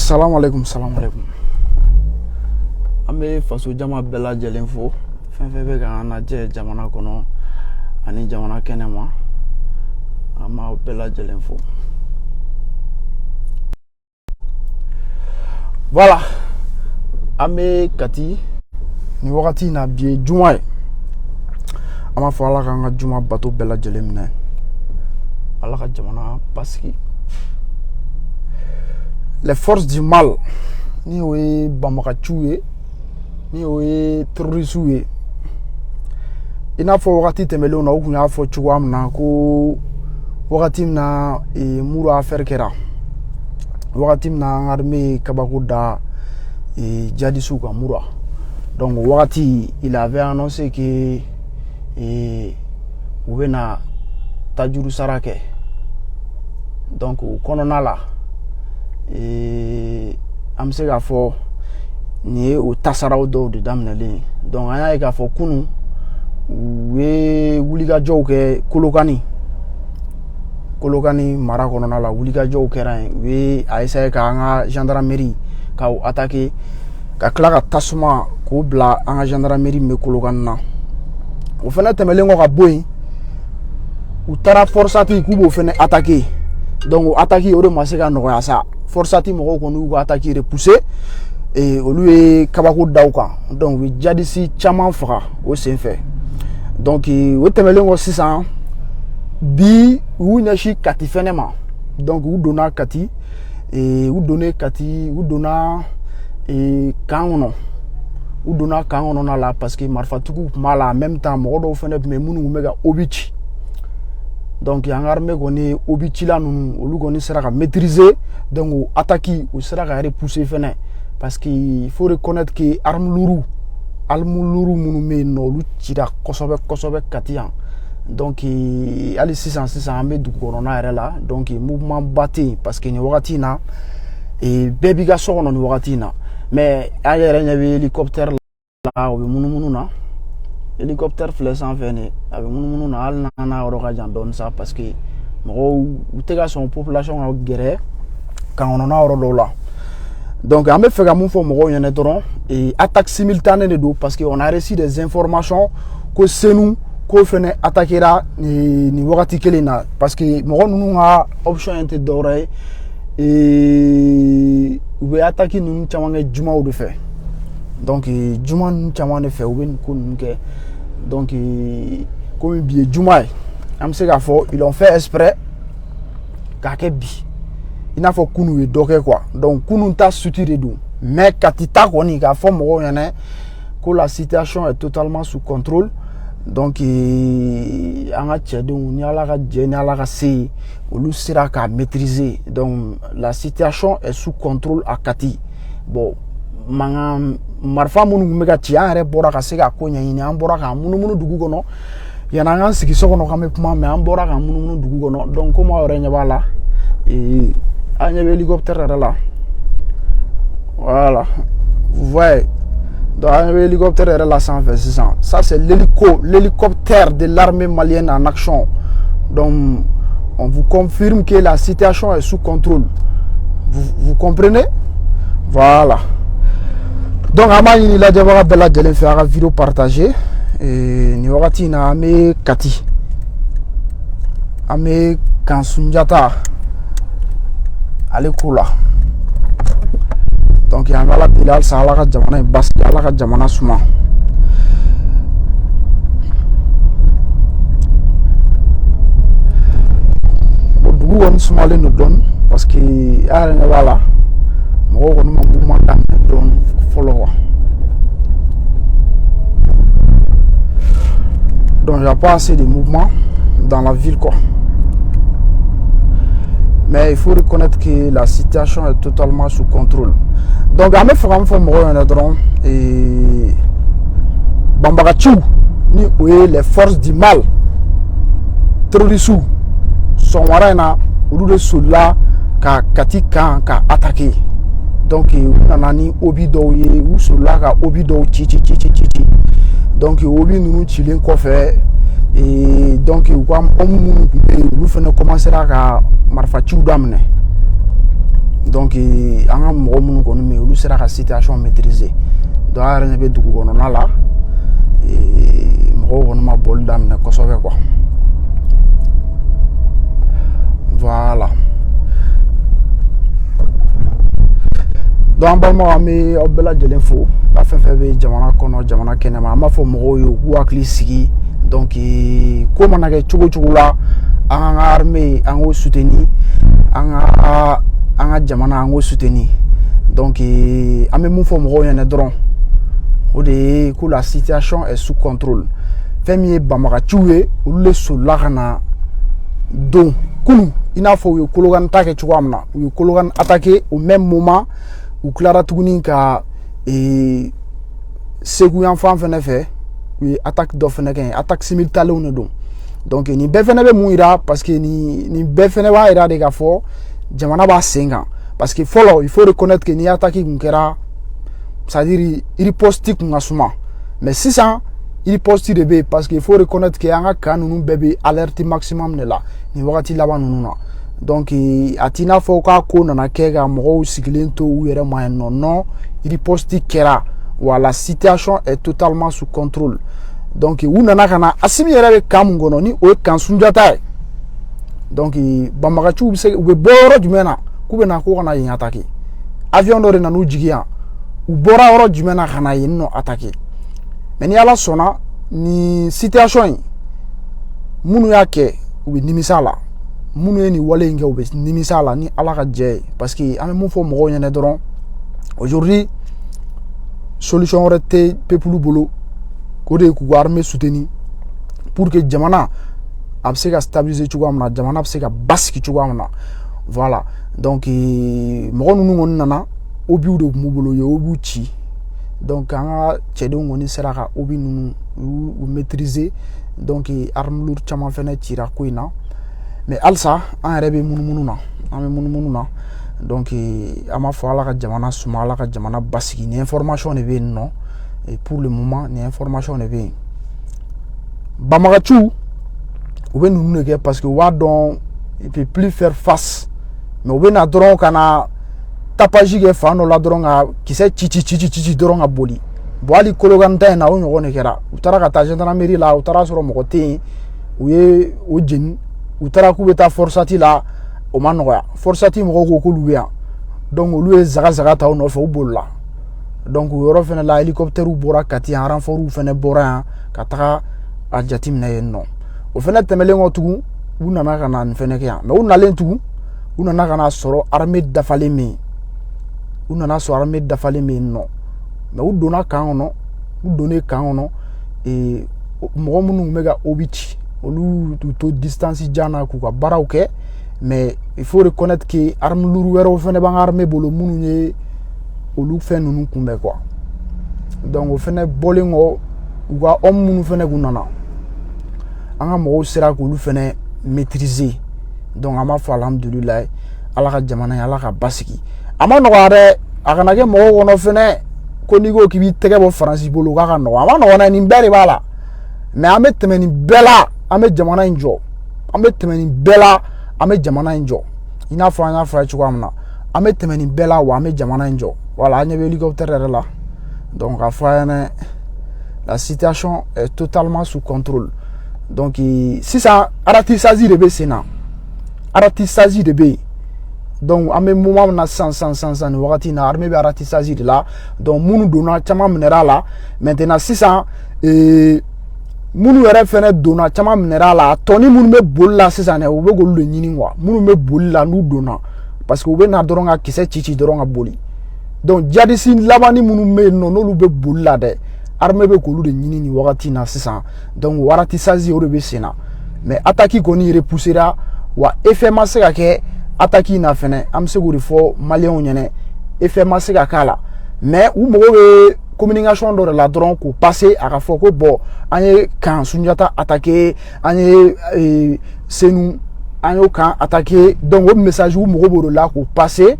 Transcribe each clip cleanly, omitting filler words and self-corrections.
Salam alaikum. Ambe faso jama bela jelen fo fenfebe ka na je jamana kono ani jamana kenema ama bela jelen fo. Voilà. Ambe kati ni wakati na bie juma ama fo ala ka juma bato bela jelen ne ala ka jamana parce que les forces du mal ni oye bamakachuye ni oye terrorisme ina fo wakati temelo na okunya fo chuwam na ko wakati na muru affaire kera wakati na armée kabako da jadisu ka mura. Donc wakati il avait annoncé que oubena tajuru sarake donc konona la amse ga fo ni o tasaraw do de damnele donc aya ga fo kunu we wuliga joke kolokani mara konona la wuliga joke ran we aisa ka nga gendarmerie ka o attaquer ka kla tasuma ko bla nga gendarmerie me kolokani na o fena temelengo ka boy utara forçati kubo fene attaquer donc attaquer ore maseka no ya sa forçati mo ko nu ko attaquer repousser et lui kabako dauka donc we jadisi chama fra au sen fait donc o temelengo 600 bi ou nashi kati fenema donc ou dona kati et ou donner kati ou dona et kangono ou dona kangono na la parce que marfatuku mala en même temps mo do fene me munu mega obichi. Donc il y a un armée qui est obligé de maîtriser, donc attaquer ou sera repousser parce qu'il faut reconnaître que arme lourou monume no lu tira kosobe katian. Donc ali 600 ambe du corona era là donc mouvement batté parce que ni wakati na et baby ga so no ni wakati na mais ayere nyawe hélicoptère là o munu na hélicoptère flèche venu avec mon al na oroka jandon ça parce que mo utega son population a guerre quand on a oro là donc on me fait comme faut mo yene doron et attaque simultanée de dos parce que on a reçu des informations que c'est nous qu'on fait attaquer là ni wakati kelena parce que mo nous a option inte doré et we attaquer nous chamanga juma ou de fait donc juma chamanga fait ou ben kunke donc comme bien juma am se ga fo ils ont fait exprès ka bi ina fo kunu e doke quoi donc kunu ta suture do mais katita koni ga fo mo yana que la situation est totalement sous contrôle donc anga tchede ni ala ga je ni ala ga se olu sera ka maîtriser donc la situation est sous contrôle à Kati. Bon manga marfa munu mega ti an re bora ka se ga konya ni an bora ka munu dugu kono yana ngan sigi so kono ka me puma me an bora ka munu dugu kono donc comme ore nya bala et anya hélicoptère là voilà vous voyez donc un hélicoptère est là 126 ans ça c'est l'hélicoptère de l'armée malienne en action. Donc on vous confirme que la situation est sous contrôle, vous comprenez, voilà. Donc amani ni la jabara bella de faire vidéo partagée et ni wakati na ame kati ame kansunjata ale kula donc ya ngala bilal sala ka jamana bas ala ka jamana suma bodu won suma le no don parce que ara na wala mo ko no mo ma dam don follow. Donc il n'y a pas assez de mouvement dans la ville quoi. Mais il faut reconnaître que la situation est totalement sous contrôle. Donc à mes frères et Bambagachou ni les forces du mal terroristes sont warana ou de cela ka katika ka attaquer. Donc nanani obido ye ou cela ka obido chichi. Donc obi nous chilling kofe et donc nous commencer à marfachu damne. donc an ka mɔgɔ minnu kɔni bɛ yen olu sera ka situation maîtriser donc an yɛrɛ ɲɛ bɛ dugu kɔnɔna la mɔgɔw kɔni ma bɔli daminɛ kosɛbɛ quoi voilà donc an balimaw an bɛ aw bɛɛ lajɛlen fo a fɛn fɛn bɛ jamana kɔnɔ jamana kɛnɛma an b'a fɔ mɔgɔw ye u k'u hakili sigi donc ko mana kɛ cogo cogo la an ka armée an k'o soutenir an ka jamana an k'o soutenir donc an bɛ mun fɔ mɔgɔw ɲɛna dɔrɔn o de ye ko la situation est sous contrôle fɛn min ye banbagaciw ye olu de solila ka na don kunu i n'a fɔ u ye Kolokani ta kɛ cogoya min na u ye Kolokani attaqué au même moment u tilara tuguni ka Segu yan fan fɛnɛ fɛ u ye attaque dɔ fɛnɛ kɛ attaque simultanée de don donc nin bɛɛ fɛnɛ bɛ mun yira parce que nin bɛɛ fɛnɛ b'a yira de k'a fɔ jamana b'a sen kan parce que fɔlɔ il faut reconnaître que ni attaque kun kɛra c'est-à-dire riposte kun ka suma mais sisan riposte de bɛ parce que il faut reconnaître que an ka kan ninnu bɛɛ bɛ alerte maximum de la nin wagati laban ninnu na donc a t'i n'a fɔ k'a ko nana kɛ ka mɔgɔw sigilen to u yɛrɛ ma yen nɔ non riposte kɛra wa la situation est totalement sous contrôle donc u nana ka na Asimi yɛrɛ bɛ kan mun kɔnɔ ni o ye kan Sunjata ye donc banbagaciw bɛ se u bɛ bɔ yɔrɔ jumɛn na k'u bɛ na ko kana yen attaquer avion dɔ de nana u jigi yan u bɔra yɔrɔ jumɛn na ka na yen nɔ attaquer mais ni Ala sɔnna ni situation in minnu y'a kɛ u bɛ nimisa la minnu ye nin wale in kɛ u bɛ nimisa la ni Ala ka jɛ ye parce que an bɛ mun fɔ mɔgɔw ɲɛna dɔrɔn aujourd'hui solution wɛrɛ tɛ peuple bolo k'o de ye k'u ka armée soutenir pour que jamana a bɛ se ka stabiliser cogoya min na jamana bɛ se ka basigi cogoya min na voilà donc mɔgɔ ninnu kɔni nana obiw de tun b'u bolo u ye obiw ci donc an ka cɛdenw kɔni sera ka obi ninnu u maîtriser donc arme lourde caman fɛnɛ cira ko in na mais halisa an yɛrɛ bɛ munumunu na an bɛ munumunu na donc an b'a fɔ Ala ka jamana suma Ala ka jamana basigi ni information de bɛ yen nɔ et pour le moment ni information de bɛ yen banbagaciw u bɛ ninnu de kɛ parce que u b'a dɔn il peut plus faire face mais u bɛ na dɔrɔn ka na tapage kɛ fan dɔ la dɔrɔn ka kisɛ ci dɔrɔn ka boli bon hali Kolokani ta in na o ɲɔgɔn de kɛra u taara ka taa gendarmerie la u taara sɔrɔ mɔgɔ tɛ yen u ye o jeni u taara k'u bɛ taa Forsati la o ma nɔgɔya Forsati mɔgɔw ko k'olu bɛ yan donc olu ye zaga ta u nɔfɛ u bolila donc o yɔrɔ fɛnɛ la hélicoptère bɔra Kati yan renfort fɛnɛ bɔra yan ka taga a jateminɛ yen nɔ o fɛnɛ tɛmɛlen kɔ tugun u nana ka na nin fɛnɛ kɛ yan mais u nalen tugun u nana ka na sɔrɔ armée dafalen bɛ yen u nana sɔrɔ armée dafalen bɛ yen nɔ mais u donna kan kɔnɔ u donnen kan kɔnɔ mɔgɔ minnu bɛ ka obi ci olu t'u to distance jan na k'u ka baaraw kɛ mais il faut reconnaître que arme lourde wɛrɛw fɛnɛ b'an ka armée bolo minnu ye olu fɛn ninnu kunbɛn quoi donc o fɛnɛ bɔlen kɔ u ka homme minnu fɛnɛ kun nana an ka mɔgɔw sera k'olu fɛnɛ maîtriser donc an b'a fɔ alhamdulilayi Ala ka jamana ye Ala ka basigi a ma nɔgɔya dɛ a kana kɛ mɔgɔw kɔnɔ fɛnɛ ko n'i ko k'i b'i tɛgɛ bɔ Faransi bolo k'a ka nɔgɔ a ma nɔgɔ dɛ nin bɛɛ de b'a la mais an bɛ tɛmɛ nin bɛɛ la an bɛ jamana in jɔ an bɛ tɛmɛ nin bɛɛ la an bɛ jamana in jɔ i n'a fɔ an y'a fɔ a ye cogoya min na an bɛ tɛmɛ nin bɛɛ la wa an bɛ jamana in jɔ voilà an ɲɛ bɛ hélicoptère yɛrɛ la donc a fɔ a ɲɛna la situation est totalement sous contrôle donc sisan ratissage de bɛ sen na ratissage de bɛ yen donc an bɛ moment min na sisan nin wagati in na armée bɛ ratissage de la donc minnu donna caman minɛra la maintenant sisan minnu yɛrɛ fɛnɛ donna caman minɛra la a tɔni minnu bɛ boli la sisan dɛ u bɛ k'olu de ɲini quoi minnu bɛ boli la n'u donna parce que u bɛ na dɔrɔn ka kisɛ ci dɔrɔn ka boli donc jadisi labani minnu bɛ yen nɔ n'olu bɛ boli la dɛ armée bɛ k'olu de ɲini nin wagati in na sisan donc o ratissage o de bɛ sen na mais attaque kɔni repoussera wa effet ma se ka kɛ attaque in na fɛnɛ an bɛ se k'o de fɔ maliyɛnw ɲɛna effet ma se ka k'a la mais u mago bɛ communication dɔ de la dɔrɔn k'o passer a ka fɔ ko bon an ye kan Sunjata attaqué an ye Senu an y'o kan attaqué donc o message u mago b'o de la k'o passer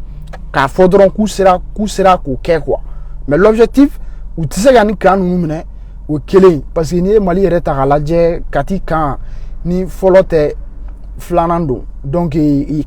k'a fɔ dɔrɔn k'u sera k'o kɛ quoi mais l'objectif u tɛ se ka nin kan ninnu minɛ o kelen parce que n'i ye Mali yɛrɛ ta k'a lajɛ Kati kan ni fɔlɔ tɛ flanando donc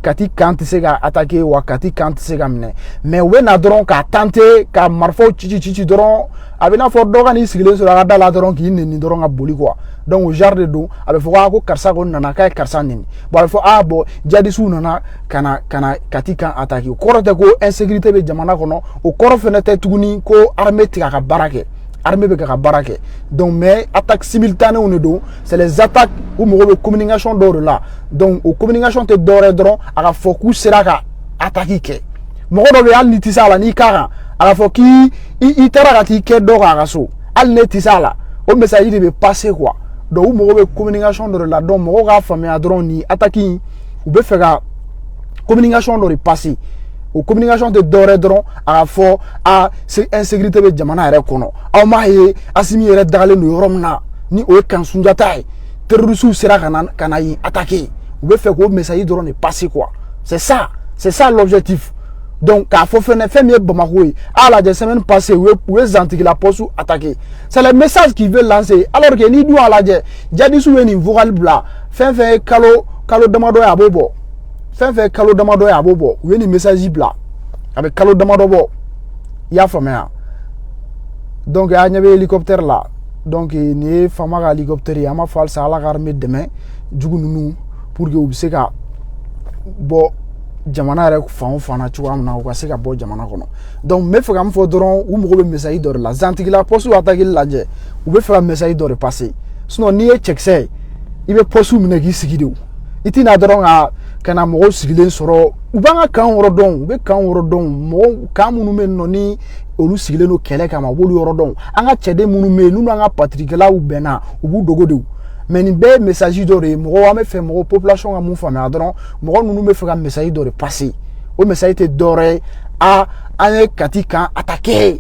kati kan tɛ se ka attaquer wa kati kan tɛ se ka minɛ mais u bɛ na dɔrɔn ka tenter ka marifaw ci dɔrɔn a bɛ n'a fɔ dɔ ka n'i sigilen sɔrɔ a ka da la dɔrɔn k'i neni dɔrɔn ka boli quoi donc o genre de don a bɛ fɔ ko karisa ko nana k'a ye karisa neni bon a bɛ fɔ bon jadisiw nana kana kati kan attaquer o kɔrɔ tɛ ko insécurité bɛ jamana kɔnɔ o kɔrɔ fɛnɛ tɛ tuguni ko armée tɛ ka baara kɛ armée bɛ ka baara kɛ donc mais attaque simultanée ne don c'est les attaques ou mɔgɔ bɛ communication dɔw de la donc o communication tɛ dɔwɛrɛ dɔrɔn a ka fɔ k'u sera ka attaque kɛ mɔgɔ dɔ bɛ hali ni tɛ se a la n'i ka kan a ka fɔ k'i taara ka t'i kɛ dɔ kan a ka so hali ne tɛ se a la o message de bɛ passer quoi donc u mɔgɔ bɛ communication dɔ de la donc mɔgɔw k'a faamuya dɔrɔn ni attaque in u bɛ fɛ ka communication dɔ de passer o communication tɛ dɔwɛrɛ dɔrɔn a ka fɔ insécurité bɛ jamana yɛrɛ kɔnɔ aw m'a ye Asimi yɛrɛ dagalen don yɔrɔ min na ni o ye kan Sunjata ye terroristes sera ka na yen attaquer u bɛ fɛ k'o message dɔrɔn de passer quoi c'est ça l'objectif donc k'a fɔ fɛnɛ fɛn min ye Bamako ye a lajɛ semaine passée u ye Zantigila poste attaquer c'est le message qu'il veut lancer alors que n'i dun y'a lajɛ jadisiw ye nin vocal bila fɛn fɛn ye kalo damadɔ ye a b'o bɔ fɛn fɛn kalo damadɔ ye a b'o bɔ u ye nin message bila a bɛ kalo damadɔ bɔ i y'a faamuya donc a ɲɛ bɛ hélicoptère la donc nin ye Fama ka hélicoptère ye an b'a fɔ halisa Ala ka armée dɛmɛ jugu ninnu pour que u bɛ se ka bɔ jamana yɛrɛ fan o fan na cogoya min na u ka se ka bɔ jamana kɔnɔ donc n bɛ fɛ ka min fɔ dɔrɔn u mago bɛ message dɔ de la Zantigila poste attaquer lajɛ u bɛ fɛ ka message dɔ de passer sinon n'i ye cɛkisɛ i bɛ poste minɛ k'i sigi de o i tɛna dɔrɔn ka na mɔgɔw sigilen sɔrɔ u b'an ka kan yɔrɔ dɔn u bɛ kan yɔrɔ dɔn mɔgɔw kan minnu bɛ yen nɔ ni olu sigilen don kɛlɛ kama u b'olu yɔrɔ dɔn an ka cɛden minnu bɛ yen n'u n'an ka patrikɛlaw bɛnna u b'u dogo de mais nin bɛɛ ye message dɔ de ye mɔgɔw an bɛ fɛ mɔgɔ population ka mun faamuya dɔrɔn mɔgɔ ninnu bɛ fɛ ka message dɔ de passer o message tɛ dɔwɛrɛ ye an ye kati kan attaquer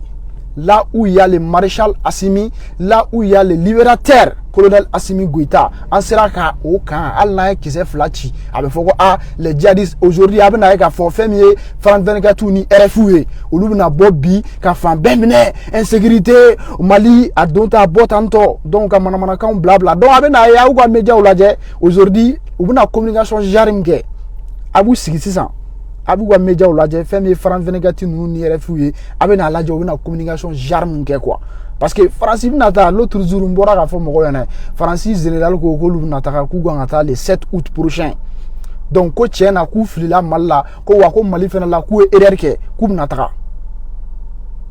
là où il y a le maréchal Assimi, là où il y a le libérateur colonel Assimi Goïta, en sera qu'à aucun, Allah qui s'est flatchi, avec foko les djihadistes aujourd'hui, avec n'a fait fémier, Franck 24 ni RFUE, ou l'oubna Bobby, qu'a fait benmine, insécurité, au Mali, à Donta Botanto, donc à Manamanakan, blabla. Donc avec n'a ou quoi média ou la aujourd'hui, ou n'a communication jarimge, à vous 600. Abu wa média ou lajɛ fɛn min ye France 24 ninnu ni RFI ye a bɛ n'a lajɛ u bɛ na communication jarme kɛ quoi parce que France bɛna taa l'autre jour n bɔra k'a fɔ mɔgɔw ɲɛna France général ko k'olu bɛna taga k'u kan ka taa le 7 août prochain donc ko tiɲɛ na k'u filila Mali la ko wa ko Mali fana la k'u ye erreur kɛ k'u bɛna taga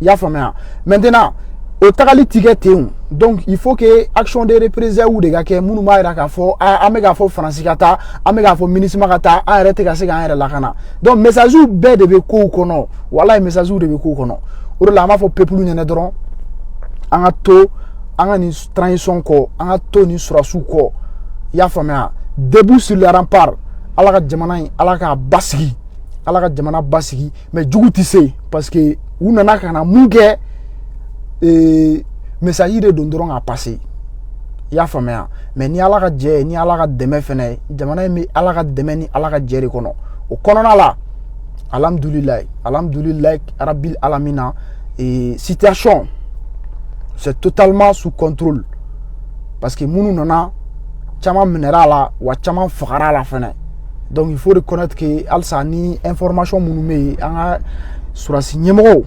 i y'a faamuya maintenant o tagali tigɛ ten donc il faut que action de représailles de ka kɛ minnu b'a yira k'a fɔ an bɛ k'a fɔ Faransi ka taa an bɛ k'a fɔ MINUSMA ka taa an yɛrɛ tɛ ka se k'an yɛrɛ lakana donc message bɛɛ de bɛ kow kɔnɔ walayi message de bɛ kow kɔnɔ o de la an b'a fɔ peuple ɲɛna dɔrɔn an ka to an ka nin transition kɔ an ka to nin sɔrɔsiw kɔ i y'a faamuya debout sur les remparts Ala ka jamana in Ala k'a basigi Ala ka jamana basigi mais jugu tɛ se parce que u nana ka na mun kɛ message de don dɔrɔn a passer i y'a faamuya mais ni Ala ka jɛ ni Ala ka dɛmɛ fɛnɛ jamana in bɛ Ala ka dɛmɛ ni Ala ka jɛ de kɔnɔ o kɔnɔna la alhamdulilayi arabil alamina situation c'est totalement sous contrôle parce que minnu nana caman minɛra la wa caman fagara la fɛnɛ donc il faut reconnaître que halisa ni information minnu bɛ yen an ka surasi ɲɛmɔgɔw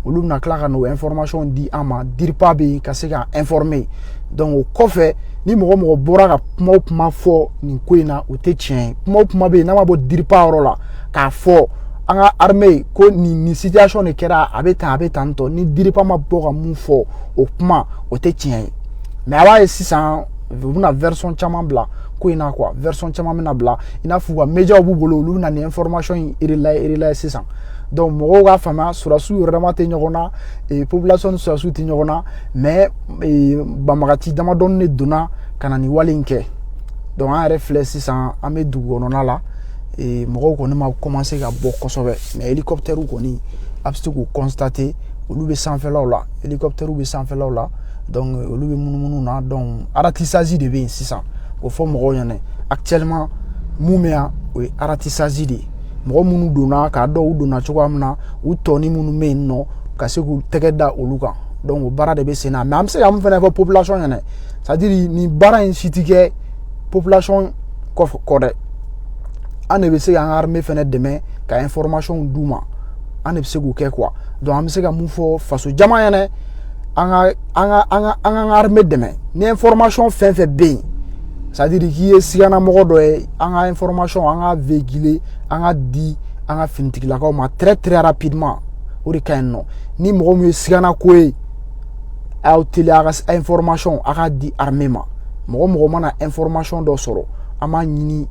olu bɛna tila ka n'o information di an ma DIRPA bɛ yen ka se ka informer donc o kɔfɛ ni mɔgɔ bɔra ka kuma o kuma fɔ nin ko in na o tɛ tiɲɛ ye kuma o kuma bɛ yen n'a ma bɔ DIRPA yɔrɔ la k'a fɔ an ka armée ko nin situation de kɛra a bɛ tan tɔ ni DIRPA ma bɔ ka mun fɔ o kuma o tɛ tiɲɛ ye mais a b'a ye sisan u bɛna version caman bila ko in na quoi version caman bɛna bila i n'a fɔ u ka médiaw b'u bolo olu bɛna nin information in relayer sisan donc mɔgɔw k'a faamuya sɔrɔsiw yɛrɛ dama tɛ ɲɔgɔn na population ni sɔrɔsiw tɛ ɲɔgɔn na mais banbagati damadɔni de donna ka na nin wale in kɛ donc an yɛrɛ filɛ sisan an bɛ dugu kɔnɔna la mɔgɔw kɔni ma commencer ka bɔ kosɛbɛ mais hélicoptère kɔni a bɛ se k'o constater olu bɛ sanfɛlaw la hélicoptère bɛ sanfɛlaw la donc olu bɛ munumunu na donc ratissage de bɛ yen sisan o fɔ mɔgɔw ɲɛna actuellement mun bɛ yan o ye ratissage de ye mɔgɔ minnu donna k'a dɔn u donna cogoya min na u tɔni minnu bɛ yen nɔ ka se k'u tɛgɛ da olu kan donc o baara de bɛ sen na mais an bɛ se ka mun fana fɔ population ɲɛna c'est à dire nin baara in si tɛ kɛ population kɔ dɛ an de bɛ se k'an ka armée fɛnɛ dɛmɛ ka information d'u ma an de bɛ se k'o kɛ quoi donc an bɛ se ka mun fɔ faso jama ɲɛna an ka armée dɛmɛ ni information fɛn fɛn bɛ yen c'est à dire k'i ye sigana mɔgɔ dɔ ye an ka information an ka véhiculer an ka di an ka finitigilakaw ma très très rapidement o de ka ɲi nɔ ni mɔgɔ min ye sigana ko ye aw teliya a ka information a ka di armée ma mɔgɔ mana information dɔ sɔrɔ an b'a ɲini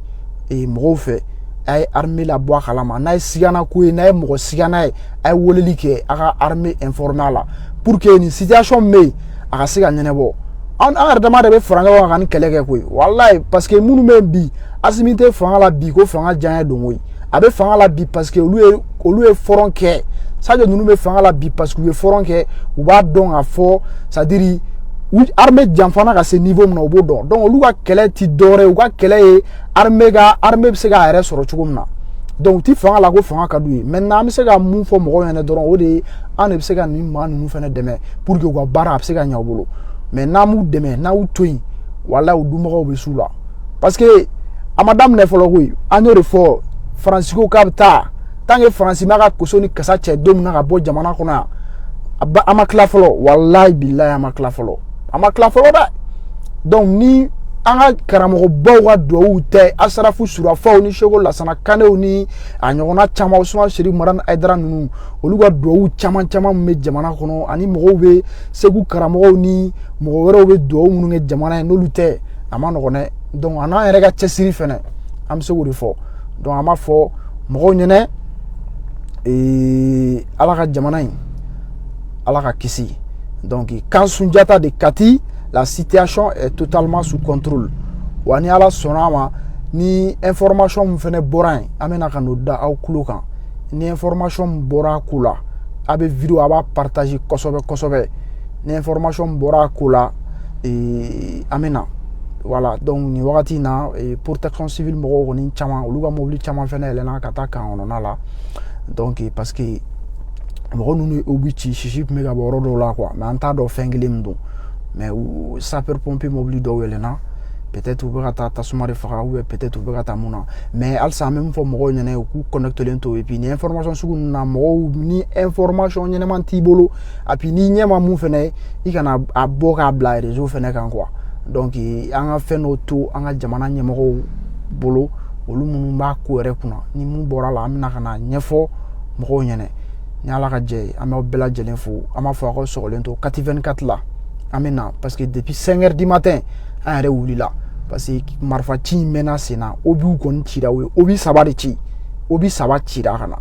mɔgɔw fɛ a ye armée la bɔ a kalama n'a ye sigana ko ye n'a ye mɔgɔ sigana ye a ye weleli kɛ a ka armée informer a la pour que nin situation bɛ yen a ka se ka ɲɛnabɔ an yɛrɛ dama de bɛ fara ɲɔgɔn kan ka nin kɛlɛ kɛ koyi walayi parce que minnu bɛ bi Asimi tɛ fanga la bi ko fanga diya don koyi a bɛ fanga la bi parce que olu ye fɔrɔn kɛ Sadio ninnu bɛ fanga la bi parce que u ye fɔrɔn kɛ u b'a dɔn k'a fɔ c'est à dire armée janfana ka se niveau min na u b'o dɔn donc olu ka kɛlɛ ti dɔwɛrɛ ye u ka kɛlɛ ye armée bɛ se k'a yɛrɛ sɔrɔ cogo min na donc u ti fanga la ko fanga ka d'u ye maintenant an bɛ se ka mun fɔ mɔgɔw ɲɛna dɔrɔn o de ye an de bɛ se ka nin maa ninnu fana dɛmɛ pour que u ka baara a bɛ se ka ɲɛ u bolo mais n'an m'u dɛmɛ n'an y'u to yen walayi u dunbagaw bɛ s'u la parce que a ma daminɛ fɔlɔ koyi an y'o de fɔ Faransi ko k'a bɛ taa tant que Faransi ma ka koso ni kasa cɛ don min na ka bɔ jamana kɔnɔ yan a ma tila fɔlɔ walayi bilayi a ma tila fɔlɔ dɛ donc ni an ka karamɔgɔbaw ka duwawu tɛ Asarafu Surafaw ni Seko Lasana Kanew ni a ɲɔgɔnna caman Usman Seri Marani Hayidara ninnu olu ka duwawu caman min bɛ jamana kɔnɔ ani mɔgɔw bɛ Segu karamɔgɔw ni mɔgɔ wɛrɛw bɛ duwawu minnu kɛ jamana in n'olu tɛ a ma nɔgɔn dɛ donc a n'an yɛrɛ ka cɛsiri fɛnɛ an bɛ se k'o de fɔ donc an b'a fɔ mɔgɔw ɲɛna Ala ka jamana in Ala ka kisi donc quand Sunjata de Kati la situation est totalement sous contrôle wa ni Ala sɔnna ma ni information min fɛnɛ bɔra yen an bɛna ka n'o da aw kulo kan ni information min bɔra a ko la a bɛ vidéo a b'a partager kosɛbɛ ni information min bɔra a ko la an bɛna voilà donc ni wagati in na protection civile mɔgɔw kɔni caman olu ka mobili caman fɛnɛ yɛlɛnna ka taa kan kɔnɔna la donc parce que mɔgɔ ninnu u bɛ ci sisi tun bɛ ka bɔ yɔrɔ dɔw la quoi mais an t'a dɔn fɛn kelen min don mais sapeur pompier mobili dɔw yɛlɛnna peut-être u bɛ ka taa tasuma de faga ou bien peut-être u bɛ ka taa mun na mais halisa an bɛ min fɔ mɔgɔw ɲɛna u k'u connectelen to et puis ni information sugu ninnu na mɔgɔw ni information ɲɛnama t'i bolo et puis ni ɲɛ ma mun fɛnɛ ye i kana a bɔ k'a bila réseau fɛnɛ kan quoi donc an ka fɛn dɔw to an ka jamana ɲɛmɔgɔw bolo olu minnu b'a ko yɛrɛ kunna ni mun bɔra la an bɛna ka na ɲɛfɔ mɔgɔw ɲɛna ni Ala ka jɛ ye an b'aw bɛɛ lajɛlen fo an b'a fɔ a ka sɔgɔlen to 4/24 la an bɛ na parce que depuis 5h du matin an yɛrɛ wulila parce que marifa ci in mɛnna sen na obiw kɔni cira o ye obi 3 de ci obi 3 cira ka na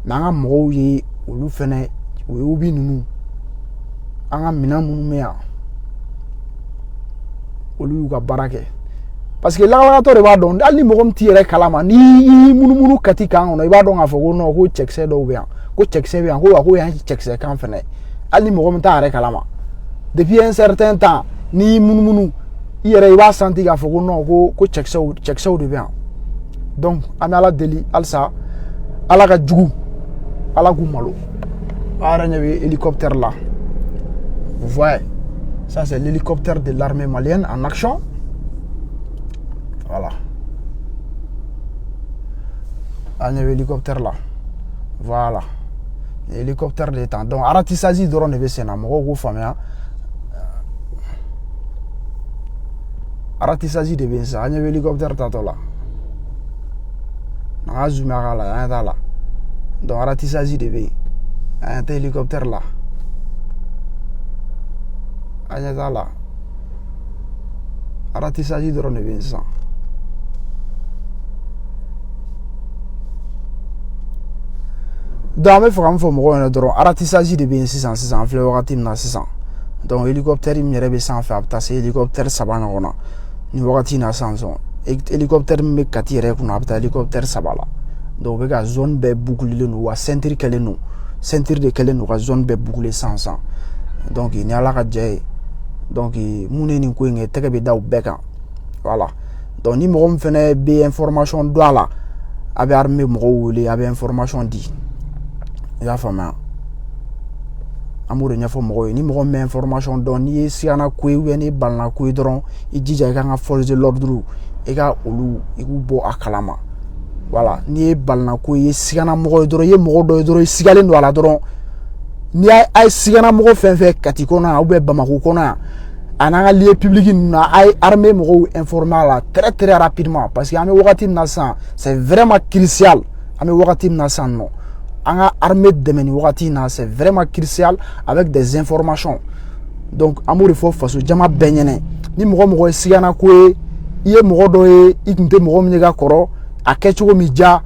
mais an ka mɔgɔw ye olu fɛnɛ o ye obi ninnu an ka minɛn minnu bɛ yan olu y'u ka baara kɛ parce que lakalatɔ de b'a dɔn hali ni mɔgɔ min t'i yɛrɛ kalama n'i y'i munumunu Kati kan kɔnɔ i b'a dɔn k'a fɔ ko non ko cɛkisɛ dɔw bɛ yan ko cɛkisɛ bɛ yan ko wa ko yan cɛkisɛ kan fɛnɛ hali ni mɔgɔ min t'a yɛrɛ kalama depuis un certain temps n'i y'i munumunu i yɛrɛ i b'a senti k'a fɔ ko non ko cɛkisɛw de bɛ yan donc an bɛ Ala deli halisa Ala ka jugu Ala k'u malo a yɛrɛ ɲɛ bɛ hélicoptère la vous voyez ça c'est l'hélicoptère de l'armée malienne en action voilà an ɲɛ bɛ hélicoptère la voilà hélicoptère de temps donc ratissage dɔrɔn de bɛ sen na mɔgɔw k'o faamuya ratissage de bɛ yen sisan an ɲɛ bɛ hélicoptère tatɔ la n'an ka zoom a kan la an ɲɛ t'a la donc ratissage de bɛ yen an ɲɛ tɛ hélicoptère la an ɲɛ t'a la ratissage dɔrɔn de bɛ yen sisan donc an bɛ fɛ ka min fɔ mɔgɔw ɲɛna dɔrɔn ratissage de bɛ yen sisan an filɛ wagati min na sisan donc hélicoptère min yɛrɛ bɛ sanfɛ a bɛ taa se hélicoptère 3 ɲɔgɔn na ni wagati in na sisan hélicoptère min bɛ Kati yɛrɛ kunna a bɛ taa hélicoptère 3 la donc u bɛ ka zone bɛɛ boucler don wa ceinture kɛlen don ceinture de kɛlen don ka zone bɛɛ boucler sisan donc ni Ala ka jɛ ye donc mun ye nin ko in kɛ tɛgɛ bɛ da u bɛɛ kan voilà donc ni mɔgɔ min fɛnɛ bɛ information dɔn a la a bɛ armée mɔgɔw wele a bɛ information di i y'a faamuya an b'o de ɲɛfɔ mɔgɔw ye ni mɔgɔ min bɛ information dɔn n'i ye sigana ko ye ou bien n'i balana ko ye dɔrɔn i jija i ka kan ka force de l'ordre i ka olu i k'u bɔ a kalama voilà ni balna ko ye sigana mogo doro ye mogo do doro sigalen do ala doro ni ay sigana mogo fenfe katikona ou be Bamako kona ananga lieu public na ay armée mogo informer la très rapidement parce que ame wakati na san c'est vraiment crucial ame wakati na san non anga armée de meni wakati na c'est vraiment crucial avec des informations donc amour faut faso jama benyene ni mogo sigana ko ye mogo do ye ikinte mogo mnyega koro akechugo mija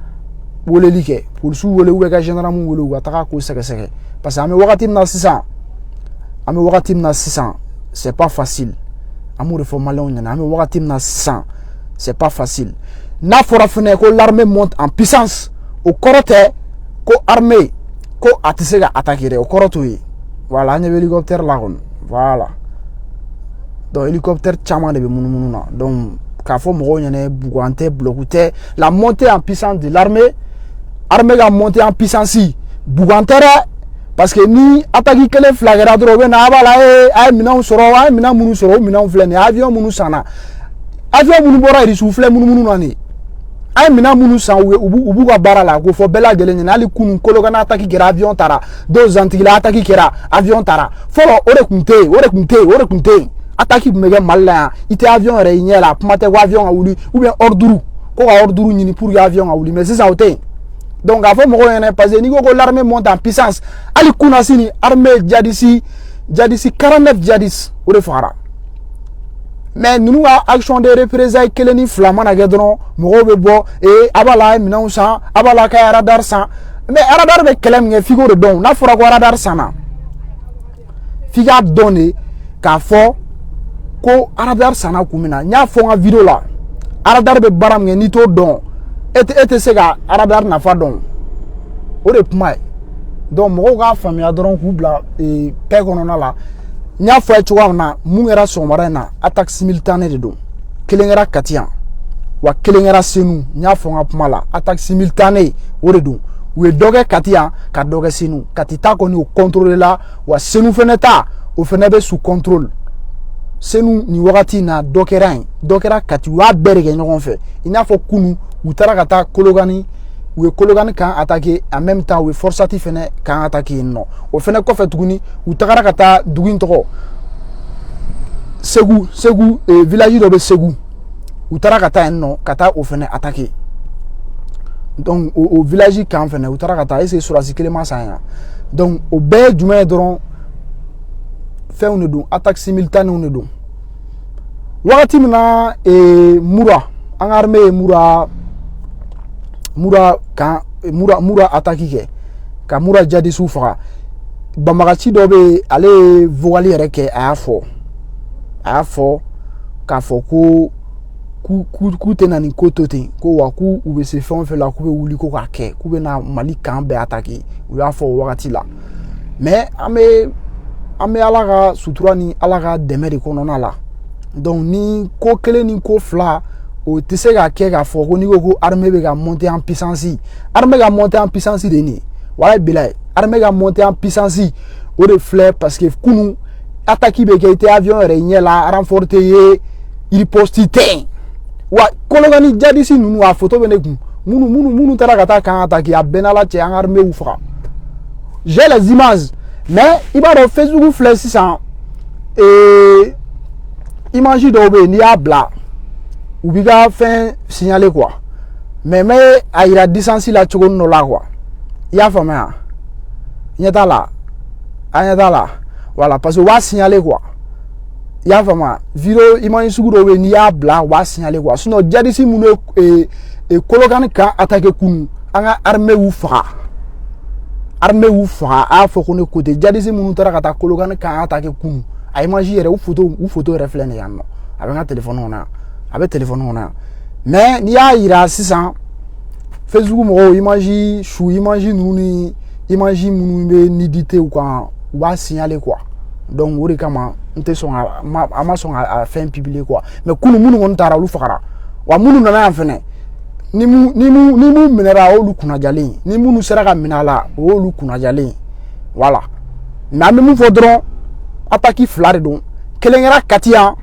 wole like pour sou wole wega gendarme wole wataka ko seke parce que ame wakati na 600 c'est pas facile amour faut malon nyana ame wakati na 600 c'est pas facile na fora fene ko l'armée monte en puissance au korote ko armée ko atisega attaquer au koroto yi voilà nya hélicoptère la gon voilà donc hélicoptère chama de munu na donc k'a fɔ mɔgɔw ɲɛna bugan tɛ bloku tɛ la montée en puissance de l'armée ka montée en puissance bugan tɛ dɛ parce que ni attaque kelen fila kɛra dɔrɔn u bɛ na a b'a la a ye minɛnw sɔrɔ a ye minɛn minnu sɔrɔ o minɛnw filɛ nin ye avion minnu sanna avion minnu bɔra Irisi u filɛ munumunu na nin a ye minɛn minnu san u b'u ka baara la k'o fɔ bɛɛ lajɛlen ɲɛna hali kunun Kolokani attaque kɛra avion taara Dozantigila attaque kɛra avion taara fɔlɔ o de tun tɛ yen attaque kun bɛ kɛ Mali la yan i tɛ avion yɛrɛ i ɲɛ la kuma tɛ ko avion ka wuli ou bien ordre ko ka ordre ɲini pour que avion ka wuli mais sisan o tɛ yen donc a fɔ mɔgɔw ɲɛna parce que n'i ko l'armée monte en puissance hali kunasini armée djihadiste 49 djihadistes o de fagara mais ninnu ka action de représailles kelen ni fila mana kɛ dɔrɔn mɔgɔw bɛ bɔ a b'a la a ye minɛnw san a b'a la k'a ye radar san mais radar bɛ kɛlɛ min kɛ f'i k'o de dɔn n'a fɔra ko radar sanna f'i k'a dɔn de k'a fɔ ko radar sanna kun min na n y'a fɔ n ka vidéo la radar bɛ baara min kɛ n'i t'o dɔn e tɛ se ka radar nafa dɔn o de kuma ye donc mɔgɔw k'a faamuya dɔrɔn k'u bila paix kɔnɔna la n y'a fɔ a ye cogoya min na mun kɛra sɔgɔmada in na attaque simultanée de don kelen kɛra Kati yan wa kelen kɛra Senu n y'a fɔ n ka kuma la attaque simultanée o de don u ye dɔ kɛ Kati yan ka dɔ kɛ Senu Kati ta kɔni o contrôle la wa Senu fɛnɛ ta o fɛnɛ bɛ sous contrôle Senu ni wagati na dɔ kɛra Kati u y'a bɛɛ de kɛ ɲɔgɔn fɛ i n'a fɔ kunu u taara ka taa Kolokani u ye Kolokani kan attaquer en même temps u ye Forsati fɛnɛ kan attaquer yen nɔ o fɛnɛ kɔfɛ tuguni u tagara ka taa dugu in tɔgɔ Segu village dɔ bɛ Segu u taara ka taa yen nɔ ka taa o fɛnɛ attaquer donc o village kan fɛnɛ u taara ka taa ese surasi kelen ma san yan donc o bɛɛ ye jumɛn ye dɔrɔn fɛnw de don attaque simultanée de don wagati min na Mura an ka armée ye Mura attaque kɛ ka Mura djihadistes faga banbagaci dɔ bɛ ale ye vocal yɛrɛ kɛ a y'a fɔ k'a fɔ ko k'u tɛ na nin ko to ten ko wa k'u bɛ se fɛn o fɛn la k'u bɛ wuli ko k'a kɛ k'u bɛ na Mali kan bɛɛ attaquer u y'a fɔ o wagati la mais an bɛ Ala ka sutura ni Ala ka dɛmɛ de kɔnɔna la donc ni ko kelen ni ko fila o tɛ se ka kɛ k'a fɔ ko n'i ko ko armée bɛ ka monter en puissance armée ka monter en puissance de nin wala bilaye armée ka monter en puissance o de filɛ parce que kunu attaque bɛ kɛ i tɛ avion yɛrɛ ɲɛ la renfort tɛ ye riposte tɛ yen wa Kolokani djihadistes ninnu a photo bɛ ne kun minnu taara ka taa kan attaquer a bɛɛ n'Ala cɛ an ka armée y'u faga j'ai les images mais i b'a dɔn Facebook filɛ sisan image dɔw bɛ yen n'i y'a bila u b'i ka fɛn signaler quoi mais n bɛ a yira distance la cogo dɔ la quoi i y'a faamuya ɲɛ t'a la a ɲɛ t'a la voilà parce que u b'a signaler quoi i y'a faamuya vidéo image sugu dɔw bɛ yen n'i y'a bila u b'a signaler quoi sinon djihadistes minnu ye Kolokani kan attaquer kunu an ka armée y'u faga a y'a fɔ ko ne côté djihadistes minnu taara ka taa Kolokani kan attaquer kunu a image yɛrɛ u photo yɛrɛ filɛ nin yan nɔ a bɛ n ka téléphone kɔnɔ yan a bɛ téléphone kɔnɔ yan mais n'i y'a yira sisan Facebook mɔgɔw image ninnu ni image minnu bɛ nudité u kan u b'a signaler quoi donc o de kama n tɛ sɔn a ma sɔn ka fɛn publier quoi mais kunu minnu kɔni taara olu fagara wa minnu nana yan fɛnɛ ni mun minɛra olu kunnajalen ni minnu sera ka minɛ a la o y'olu kunnajalen voilà mais an bɛ mun fɔ dɔrɔn attaque fila de don kelen kɛra Kati yan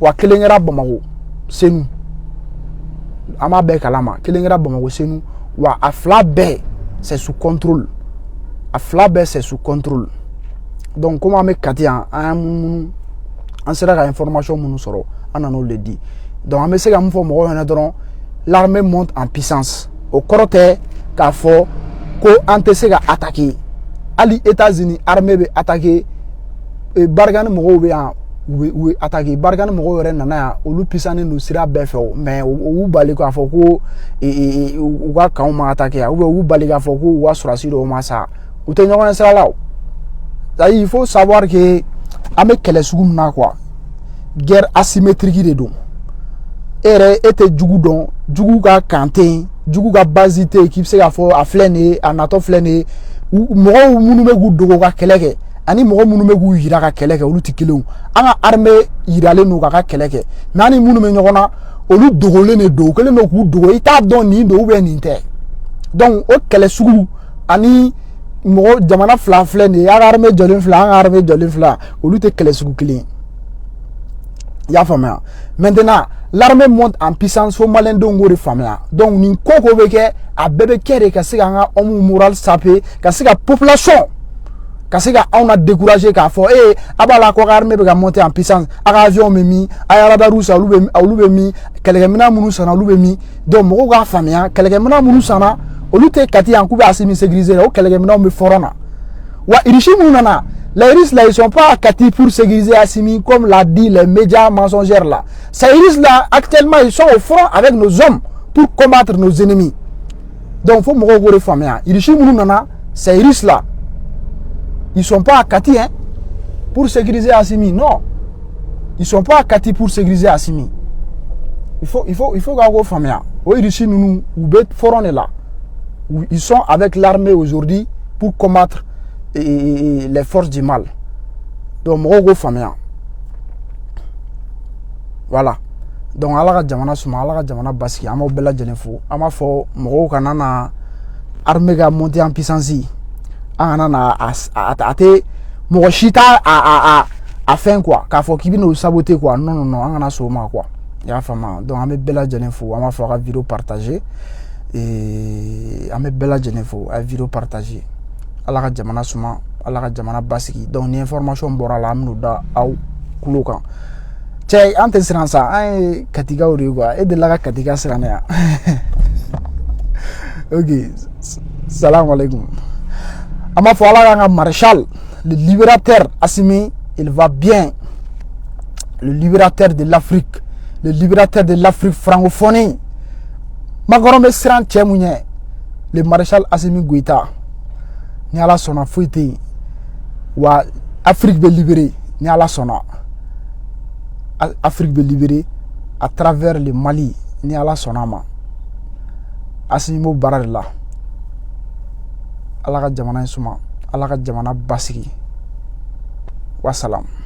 wa kelen kɛra Bamako Senu ama be kalama kelen kɛra Bamakɔ senu wa a fila bɛɛ c'est sous contrôle a fila bɛɛ c'est sous contrôle donc comme an bɛ Kati yan an sera ka information minnu sɔrɔ an nan'o le di donc an bɛ se ka mun fɔ mɔgɔw ɲɛna dɔrɔn l'armée monte en puissance o kɔrɔ tɛ k'a fɔ ko an tɛ se ka attaquer hali États-Unis armée bɛ attaquer Barkhane mɔgɔw bɛ yan u bɛ attaquer Barkhane mɔgɔw yɛrɛ nana yan olu pisanen don sira bɛɛ fɛ o mais u y'u bali k'a fɔ ko u ka camps ma attaquer yan ou bien u y'u bali k'a fɔ ko u ka sɔrɔdasi dɔw ma sa u tɛ ɲɔgɔn ɲɛ sira la o il faut savoir que an bɛ kɛlɛ sugu min na quoi guerre asymétrique de don e yɛrɛ e tɛ jugu dɔn jugu ka kan tɛ yen jugu ka base tɛ yen k'i bɛ se k'a fɔ a filɛ nin ye a natɔ filɛ nin ye mɔgɔw minnu bɛ k'u dogo ka kɛlɛ kɛ ani mɔgɔ minnu bɛ k'u yira ka kɛlɛ kɛ olu tɛ kelen ye an ka armée yiralen don k'a ka kɛlɛ kɛ mais ani minnu bɛ ɲɔgɔn na olu dogolen de don u kɛlen don k'u dogo i t'a dɔn nin don ou bien nin tɛ donc o kɛlɛ sugu ani mɔgɔ jamana fila filɛ nin ye an ka armée jɔlen filɛ an ka armée jɔlen filɛ olu tɛ kɛlɛ sugu kelen ye i y'a faamuya maintenant l'armée monte en puissance fo maliyɛndenw k'o de faamuya donc nin ko ko bɛ kɛ a bɛɛ bɛ kɛ de ka se k'an ka homme moral saper ka se ka population ka se ka anw na décourager k'a fɔ a b'a la ko ka armée bɛ ka monter en puissance a ka avion bɛ min a ye radar san olu bɛ min kɛlɛkɛminɛn minnu sanna olu bɛ min donc mɔgɔw k'a faamuya kɛlɛkɛminɛn minnu sanna olu tɛ Kati yan k'u bɛ Assimi sécuriser o kɛlɛkɛminɛnw bɛ fɔrɔn na wa Russie minnu nana les Russes là ils sont pas à Kati pour sécuriser Assimi comme l'a dit les médias mensongers là ces Russes là actuellement ils sont au front avec nos hommes pour combattre nos ennemis donc faut mɔgɔw k'o de faamuya Russie minnu nana ces Russes là ils sont pas à Kati hein, pour sécuriser Assimi non ils sont pas à Kati pour sécuriser Assimi il faut k'a k'o faamuya o Russie ninnu u bɛ front de la ils sont avec l'armée aujourd'hui pour combattre les forces du mal donc mɔgɔw k'o faamuya voilà donc ala ka jamana suma ala ka jamana basigi an b'aw bɛɛ lajɛlen fo an b'a fɔ mɔgɔw kana na armée ka monter en puissance an kana na a tɛ mɔgɔ si t'a a fɛn quoi k'a fɔ k'i bɛ n'o saboter quoi non an kana sɔn o ma quoi i y'a faamuya donc an bɛ bɛɛ lajɛlen fo an b'a fɔ a ka vidéo partager an bɛ bɛɛ lajɛlen fo a ye vidéo partager ala ka jamana suma ala ka jamana basigi donc ni information bɔra la an bɛn'o da aw kulo kan cɛ an tɛ siran sa an ye Katikaw de ye quoi e delila ka Katika siran ne yan ok salam alaikum an b'a fɔ ala k'an ka maréchal le libérateur Assimi il va bien le libérateur de l'Afrique le libérateur de l'Afrique francophonie Makɔrɔ bɛ siran cɛ mun ɲɛ le maréchal Assimi Goïta ni ala sɔnna foyi tɛ yen wa Afrique bɛ libéré ni ala sɔnna Afrique bɛ libéré à travers le Mali ni ala sɔnna a ma Assimi b'o baara de la ala ka jamana in suma ala ka jamana basigi wa salam.